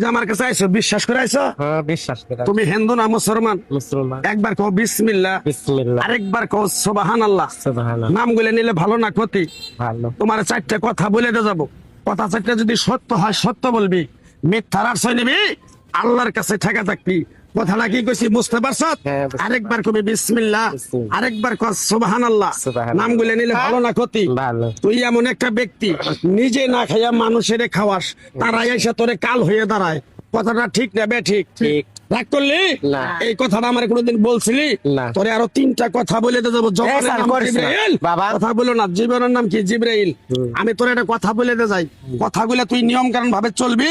যে আমার কাছে আইছো, বিশ্বাস করে আইছো? হ্যাঁ, বিশ্বাস করে। তুমি হিন্দু না মুসলমান? মুসলমান। একবার কও বিসমিল্লাহ, বিসমিল্লাহ। আরেকবার কও সুবহানাল্লাহ। সুবহানাল্লাহ। নামগুলো নিলে ভালো না ক্ষতি? ভালো। তোমার চারটা কথা বলে দিয়ে যাবো। কথা চারটা যদি সত্য হয় সত্য বলবি, মিথ্যার আশ্রয় নিবি, আল্লাহর কাছে ঠেকা থাকবি। কথাটা কি কইছি বুঝতে পারছ? হ্যাঁ, বুঝতে আরেকবার কবি বিসমিল্লাহ, বিসমিল্লাহ। আরেকবার কও সুবহানাল্লাহ। সুবহানাল্লাহ। নামগুলো নিলে ভালো না ক্ষতি? ভালো। তুই এমন একটা ব্যক্তি, নিজে না খাইয়া মানুষের খাওয়াস, তারাই এসে তোরে কাল হয়ে দাঁড়ায়। কথাটা ঠিক না বে ঠিক? ঠিক। রাগ করলি? না। এই কথাটা আমার কোনোদিন বলছিলি? না। তোরে আরো তিনটা কথা বলে দিয়ে যাবো। জবানের স্যার, নাম করিস না। জিবরাইল। বাবা। কথা বলো না, জীবনের নাম কি? জিবরাইল। আমি তোর একটা কথা বলে দিয়ে যাই, কথাগুলো তুই নিয়ম কানুন ভাবে চলবি,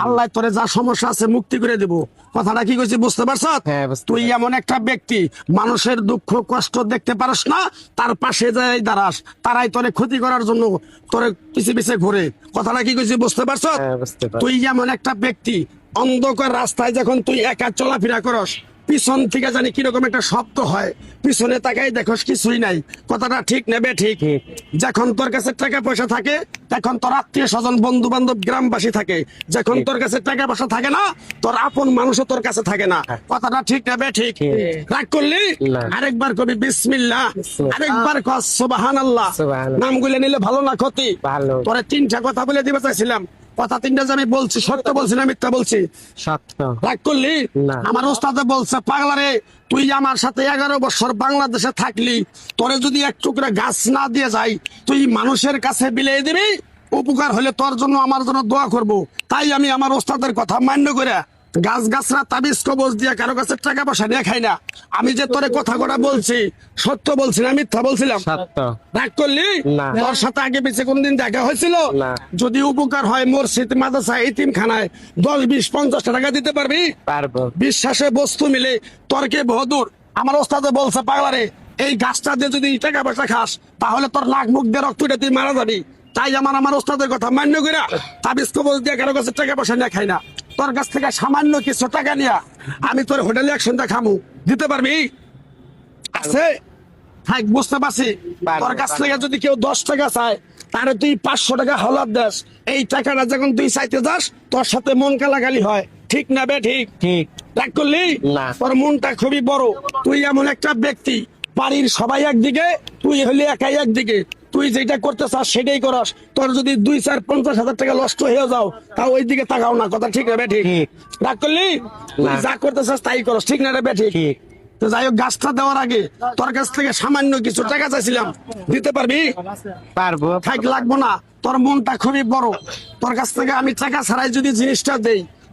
আল্লাহ তোরে যা সমস্যা আছে মুক্তি করে দেবো। কথাটা কি কইছি বুঝতে পারছ? হ্যাঁ, বুঝতে তুই এমন একটা ব্যক্তি, মানুষের দুঃখ কষ্ট দেখতে পারস না, তার পাশে যাই দাঁড়াস, তারাই তোরে ক্ষতি করার জন্য তোরে পিছে পিছে ঘুরে। কথাটা কি কইছি বুঝতে পারছ? হ্যাঁ, বুঝতে পারছি। তুই এমন একটা ব্যক্তি, অন্ধকার রাস্তায় যখন তুই একা চলাফেরা করস, পিছন থেকে জানি কিরকম একটা শব্দ হয়, পিছনে তাকাই দেখোস কিছুই নাই। কথাটা ঠিক নেবে ঠিক? ঠিক। যখন তোর কাছে টাকা পয়সা থাকে, তখন তোর আত্মীয় স্বজন বন্ধু বান্ধব গ্রামবাসী থাকে। যখন তোর কাছে টাকা পয়সা থাকে না, তোর আপন মানুষও তোর কাছে থাকে না। কথাটা ঠিক নেবে ঠিক? ঠিক। রাগ করলি? না। আরেকবার কবি বিসমিল্লাহ, বিসমিল্লাহ। আরেকবার কস সুবহানাল্লাহ। সুবহানাল্লাহ। নামগুলো নিলে ভালো না ক্ষতি? ভালো। তোরে তিনটা কথা বলে দিতে চাইছিলাম। কথা তিনটা যে আমি বলছি, সত্য বলছি না মিথ্যা বলছি? সত্য। রাগ করলি? না। আমার ওস্তাদে বলছে, পাগলারে তুই আমার সাথে 11 বছর বাংলাদেশে থাকলি, তোরে যদি এক টুকরা গাছ না দিয়ে যাই, তুই মানুষের কাছে বিলিয়ে দিবি, উপকার হলে তোর জন্য আমার জন্য দোয়া করব। তাই আমি আমার ওস্তাদের কথা মান্য করে গাছ গাছরা তাবিজ কবজ দিয়ে কারো কাছে টাকা পয়সা নিয়ে খাই না। আমি যে তোরে কথা কটা বলছি, সত্য বলছি না মিথ্যা বলছিলাম? সত্য। রাগ করলি? না। তোর সাথে আগে পিছে কোনদিন দেখা হয়েছিল? না। যদি উপকার হয়, মসজিদ মাদ্রাসা এতিমখানায় 10, 20, 50 টাকা দিতে পারবি? পারবো। বিশ্বাসে বস্তু মিলে তর্কে বহুদূর। আমার ওস্তাদে বলছে, পাগলারে এই গাছটা দিয়ে যদি টাকা পয়সা খাস, তাহলে তোর নাক মুখ দিয়ে রক্ত উঠে তুই মারা যাবি। তাই আমার ওস্তাদের কথা মান্য করে তাবিজ কবজ দিয়ে কারো কাছে টাকা পয়সা নিয়ে খাই না। তোর কাছ থেকে সামান্য কিছু টাকা নিয়া আমি তোর হোটেলে একসঙ্গে খামু, দিতে পারবি? আছে? থাক, বুঝতে পারছি। পারবো, তোর কাছ থেকে যদি কেউ 10 টাকা চায়, তাহলে তুই 500 টাকা হলাদ দাস। এই টাকাটা যখন তুই চাইতে যাস, তোর সাথে মন কালাকালি হয়। ঠিক না বে ঠিক? ঠিক। রাগ করলি? না। তোর মনটা খুবই বড়। তুই এমন একটা ব্যক্তি, বাড়ির সবাই একদিকে, তুই হলি একাই একদিকে। তুই যেটা করতে চাস সেটাই করস। তোর যদি 2, 4, 50 হাজার টাকা নষ্ট হয়ে যাও, তাও ওই দিকে তাকাও না। কথা ঠিক না বে ঠিক? ঠিক। রাগ করলি? তুই না। যা করতে চাস তাই করস। ঠিক না রে বে ঠিক? ঠিক। তো যাই হোক, গাছটা দেওয়ার আগে তোর কাছ থেকে সামান্য কিছু টাকা চাইছিলাম, দিতে পারবি? পারবো। থাক, লাগবো না। তোর মনটা খুবই বড়। তোর কাছ থেকে আমি টাকা ছাড়াই যদি জিনিসটা দেই,